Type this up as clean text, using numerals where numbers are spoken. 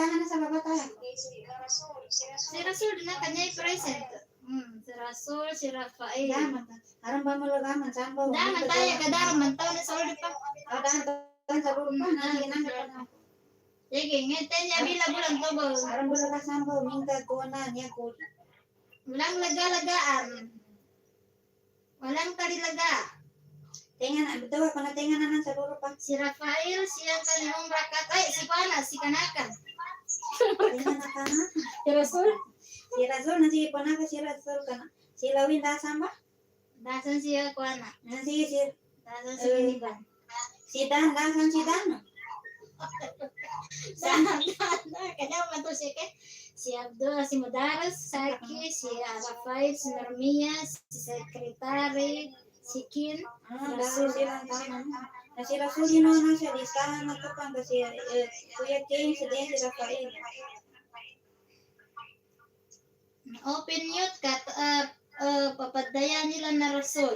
listahan na sa baba tayo. Si Rasul na kanya present. Si Rasul, si Rafael. Daman. Harang ba mo lagaman? Saan ba? Daman tayo kadaraman tayo na sa ulit pa. Dahan sa baba na. Sige na. Sige, ngeten niya bila bulan to ba? Harang ba lagasan ba? Minta ko na niya ko. Walang laga-lagaan. Walang talilaga. Tingan na. Bitawa ko na tingan na sa baba pa. Si Rafael, siya kanimong rakat. Ay, si Pana, si Kanakan. Tingan na ka na. Si Rasul. Si Razul na si Panaka si Razul ka na. Si Lawin dasan ba? Dasan siya kuana. Si Dasan si Giniban. Si Dan dasan si Dan. Dasan. Kanya man to siya kay. Si Abdul, si Madaras, Saki, si Rafael, si Narmia, si Sekretary, si Kin. Dahil sila tanan. Na si Razul yun na siya listahan na to pang kasi Kuya James si Den si Rafael. Open mute kat papadayan nila na Rasul.